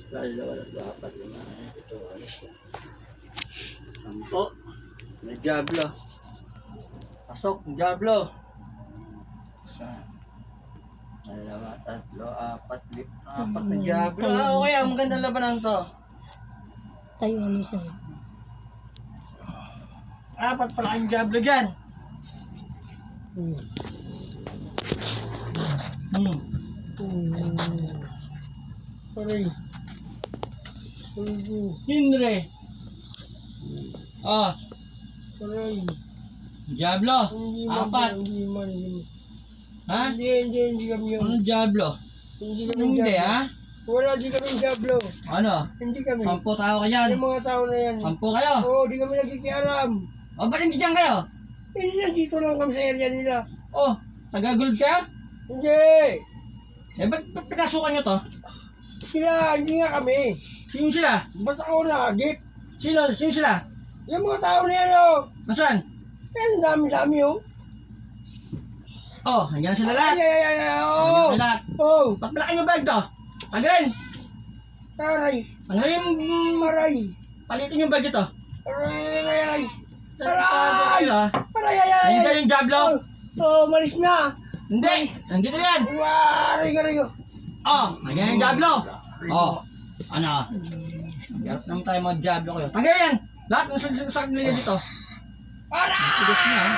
dalawa, apat, lima, ito, sampo. May Diablo. Pasok, Diablo. Isa, dalawa, tatlo, apat na Diablo. Okay, ang magandang labanan to. Tayo ano sa'yo. Apat pala ang Diablo dyan. Aray. Hinre. Oh, Aray. Diablo. Apat. Hindi man. Ha? Hindi kami yun. Anong Diablo? Hindi kami Hindi, Diablo. ha? Wala, di kami Diablo. Ano? Hindi kami. 10 tao ka dyan. Yung mga tao na yan. 10 kayo. Oo, di kami nakikialam. O, ba't hindi dyan kayo? Hindi nandito lang kami sa area nila. Oh, tagagulod kayo? Hindi. Eh, ba't pinasukan nyo to? Sila, hindi nga kami. Sino sila? Ba't ako nakagip? Sino sila? Yung mga tao na yan, oh. Nasaan? Eh, ang dami-dami, oh. Oh, hanggang sila lahat. Ay, oh. Hanggang sila lahat. Oh, Ba't malaki yung bag to? Tagalin! aray. Tanggalin yung... Aray. Palitin yung bag ito. Aray. Aray! Aray. Hindi yung Diablo. Oh, malis na. Hindi! Nandito yan! Aray. Oh, hanggang yung Diablo. Oh, ano? Garap naman tayo mga Diablo kayo. Tanggalin yan! Lahat ng sakit nila dito. Aray. Tigas na, ha?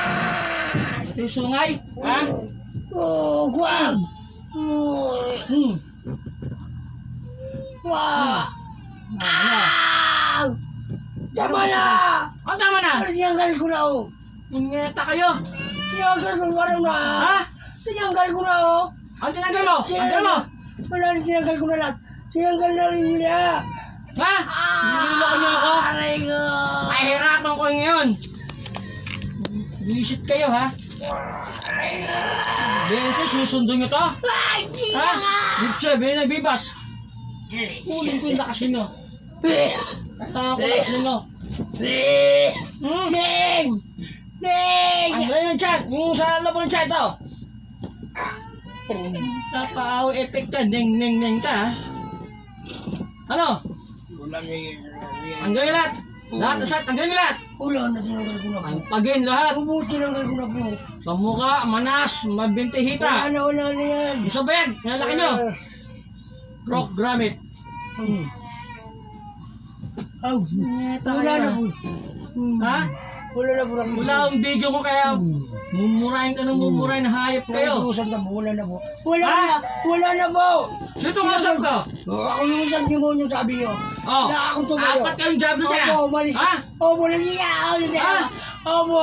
Ito yung sungay. Ha? Oh, guwag. Wah. Ano? Tama na. Oh, tama na! Tinanggal ko na, oh. Ingeta kayo! Tinanggal ko na. Ha? Tinanggal ko na, oh. Ang tinanggal mo! Tanggal mo! Wala rin, tinanggal ko na lahat. Tinanggal na rin nila. Ha? Niloloko niyo ako? Aray ko. Ay, hirapan ko ngayon! Bisit kayo, ha? Beses, susundo nyo to? Ay, hindi Ha? na. Ibig sabihin na bibas. Kunin ko yung lakas ninyo. Kailangan ko lakas ninyo. Neng! Neng! Ang gano'n yung chat. Yung sa labo ng chat to. Napaaw effect ka. Neng ka, ha? Ano? Tanggalin lahat. Lahat na chat. Tanggalin lahat. Wala na, tinanggal ko na po. Ang pagin lahat. Ubo, tinanggal ko na po. Sa mukha, manas, mabintihita. Wala na yan. Yung sa bag, nalaki nyo. Croc, gramit. Aw, wala na po. Ha? Wala na po. Wala akong video ko kaya mumurahin ka ng mumurahin, hayop kayo. Nag-uusap na po, wala na po. Ha? Wala na po. Sino kausap ko? Ako yung isang demonyo sabi nyo. Oh, Wala akong tumayo. apat kayong Diablo dyan. Opo, umalis. Ha? Opo, nagiya ako dyan. Ha? Opo,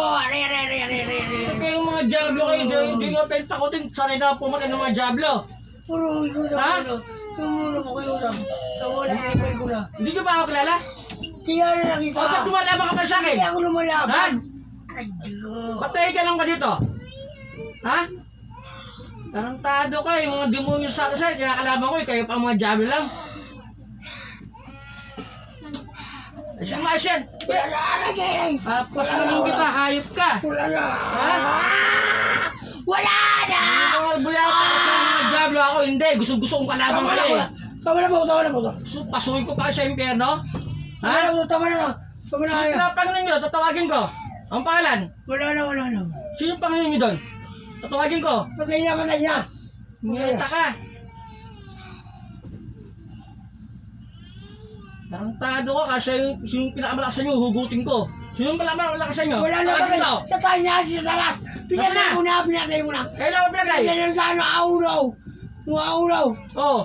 Kayong mga Diablo kayo, hindi nga pentakotin, sanay na pumatay ng mga Diablo. Puro ikaw sa Ha? ano. Tumulong po kayo sa. Tawala kayo ko na. Hindi nyo ba ako kilala? Kilala na kita. O, ba't lumalaban ka pa sa akin? Hindi ako lumalaban. Ha? Adiyo. Patay ka lang ka dito? Ha? Tarantado ka, yung mga demonyo sa akin sa'yo, kinakalaban ko, kayo pa mga Diablo lang. Isang maayos yan. Wala na lagi. Tapos naman kita, hayop ka. Wala na. Ha? Wala na. Hindi ka bulata sa mga Diablo ako, hindi. Gusto kong kalaban Tama ka na po. eh. Tama na po. Tama na po. So, pasukin ko pa sa impyerno? Tama na po. Tama na. Tama na Sino kayo. pinapangin nyo? Tatawagin ko. Ang pangalan? Wala na. Sino pangin nyo doon? Tatawagin ko. Patay na. Ngeta ka. Tarantado ka kasi yung pinakamalakas sa inyo, hugutin ko. Sino yung pinakamalakas sa inyo? Wala na Tawagin ko. Sa tayo na si Salas. Pinatay mo na. Kailan ko pinagay? Pinatay sa ano, auraw. Yung auraw. Oo.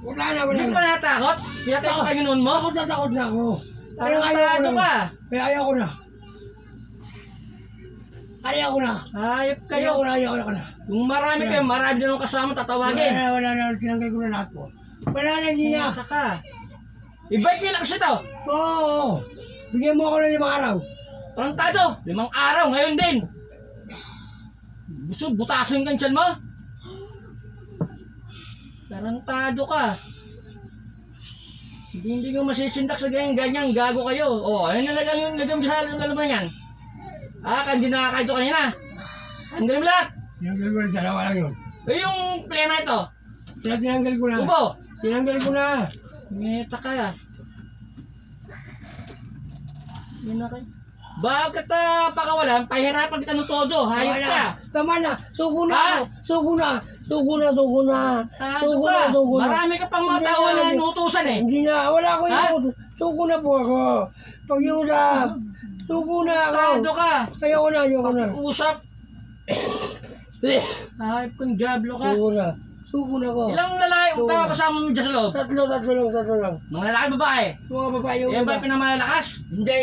Wala na. Hindi ka pa natatakot? Pinatay ko kayo noon mo? Takot na ako. Tarantado ka. Ayaw ko na. Ayaw ko na. Kung marami kayo, marami na nung kasama tatawagin. Wala na. Tinanggal ko na lahat po. Wala na, hindi na. Ngeta ka. I-bite mo yung lakas ito. Oo. Bigyan mo ako ng 5 araw. Tarantado. 5 araw, ngayon din. Gusto, butasin ka dyan mo? Tarantado ka. Hindi mo masisindak sa ganyan, gago kayo. O, ayun nalagyan mo sa lalaman yan. Hindi nakakaito kanina. Tanggalin mo lahat. Tinanggal ko na, dalawa lang yun. Eh, yung plema ito. Tinanggal ko na. Ubo. Tinanggal ko na. Ngeta ka ya. Yun na kayo. Bakit pakawalan? Pahirapan kita ng todo. Hayop ka. Tama na. Suko na Ha? ako. Suko na. Suko na. Suko na. Tado Suko ka. na. Suko na. Marami ka pang mga Hindi tao na, na hindi. inuutusan eh. Hindi na. Wala ko Ha? yung suko na po ako. Pag-iusap. Suko na ako. Tado ka. Ayoko na. Ayoko na. Usap. Hayop kang diablo ka. Suko na. Suko na ko. Ilang lalaki ang tao kasama mo dyan sa loob? Tatlo lang. Mga lalaki babae. Mga babae yung Yan ba iba. yung pinamalakas? Hindi.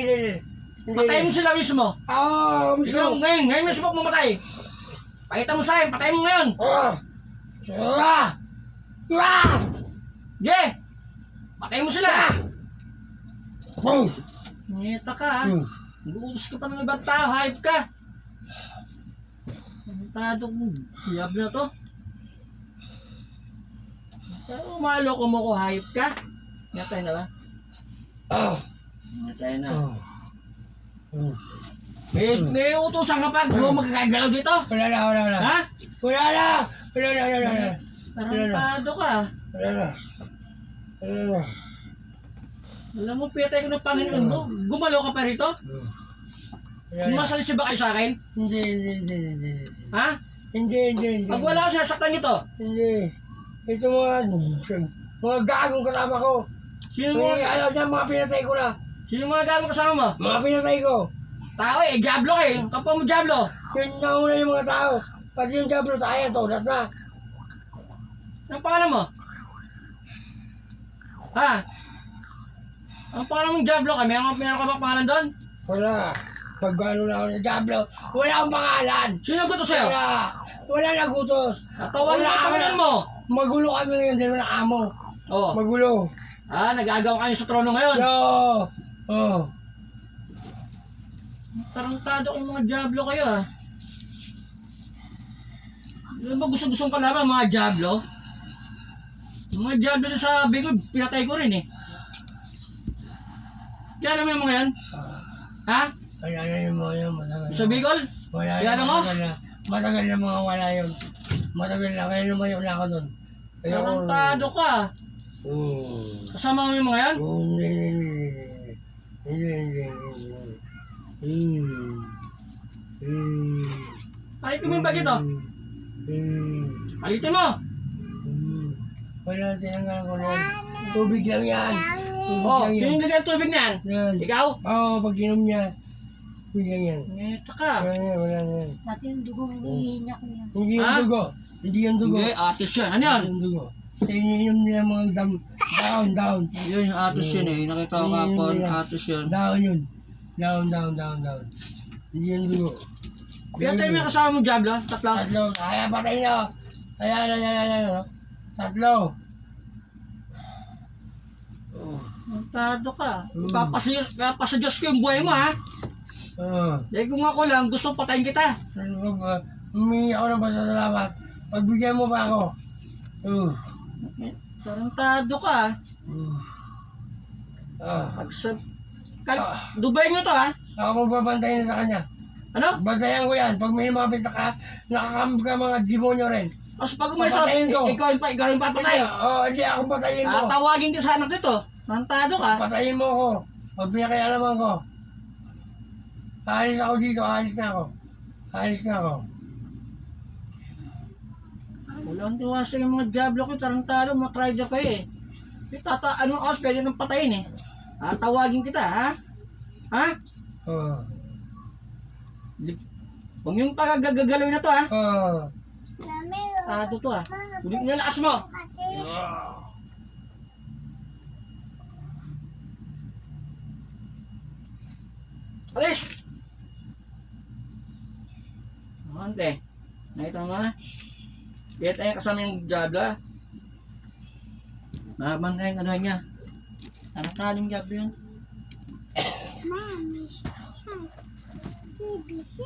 Patayin mo sila mismo. Ah, Ikaw, mismo. ngayon mismo pumatay. Pakita mo sa akin, patayin mo ngayon. Ge! Patayin mo sila. Ngeta ka ha. Nag-uutos ka pa ng ibang tao, hayop ka. Tado kong siyab na to. Pero maloko mo ko, hayop ka. Ngatay na ba? Ngatay na. May utusan ka pa, huwag magkakagalaw dito. Wala na. Ha? Wala na. Tarantado ka. Alam mo, pitay ko ng Panginoon mo. Gumalaw ka pa rito? Sumasalisi ba kayo sa akin? Hindi. Ha? Hindi. Pag wala ko, sinasaktan nyo to. Hindi. Ito mga gagong kasama ko. Sino mo? Alam niya, mga pinatay ko na. Sino mga gagawin kasama mo? Mga pinatay ko. Tao eh, Diablo eh. Kapwa mo Diablo. Yun nauna yung mga tao. Pati yung Diablo tayo, todas na. Anong pangalan mo? Ha? Ang pangalan mong Diablo kami? Meron ka ba pangalan doon? Wala. Pag ano na ako ng Diablo, wala akong pangalan. Sino gusto sa'yo? Wala nagutos. Tatawagan mo ang Panginoon mo. Magulo kami ngayon, dahil wala amo. Oo. Magulo. Nag-aagaw kayo sa trono ngayon. Tarantado kayong mga Diablo kayo ha. Ano ba gusto-gustong kalaban mga Diablo? Yung mga Diablo doon sa Bicol, pinatay ko rin eh. Kaya alam mo yung mga yan? Ha? Wala na yung mga yun, matagal Sa Bicol? Wala Kaya alam mo? Matagal na mga wala yun. Matagal na, kaya lumayo na ako doon. Tarantado ka. Kasama mo yung mga yan? Palitin mo yung bagito. Palitin mo. Wala, tinanggal ko na yan. Tubig lang yan. Tubig Oh, lang yan. sino yung lagyan ng tubig niyan? Yan. Ikaw? Oo, pag inom niya. Tubig lang yan. Ngeta ka. Wala na yan. Pati yung dugo, hinihinya ko yan. Hindi yung Ha? dugo. Hindi yung dugo. Hindi, atis yan. Ano yan? Hindi yung dugo. Ininom nila mga down. Yun yung atis yun eh. Nakita ko kapon, atis yun. Down yun. Down. Hindi yung dugo. Pinatay mo yung kasama mo Diablo? Tatlo? Tatlo. Kaya patay na. Ayan. Tatlo. Tado ka. Papasadyos ko yung buhay mo ha. Dahil kung ako lang, gusto patayin kita. Humingi ako ng pasasalamat. Pagbigyan mo pa ako. Tarantado ka ha. Dubayin nyo to ha. Ako magbabantayan na sa kanya. Ano? Bantayan ko yan. Pag may lumapit na ka, nakakamp ka mga demonyo rin. Tapos pag umayos, Papatayin ko. ikaw yung papatay. Hindi ako patayin mo. Tawagin ka sa anak nito. Tarantado ka. Patayin mo ako. Pag pinakialaman ko. Aalis ako dito. Aalis na ako. Walang tiwasa yung mga Diablo ko. Tarantado, mga trider kayo eh. Anong oras pwede nang patayin eh. Tawagin kita ha. Ha? Huwag yung pagagagalawin na to ha. Tado to ha. Ulit mo yung lakas mo. Alis! Ante. Nakita mo na. Kaya tayo kasama yung Diablo ha. Nabantayan ka na niya. Tarantado yung Diablo yun. Mami, siya. Baby, siya.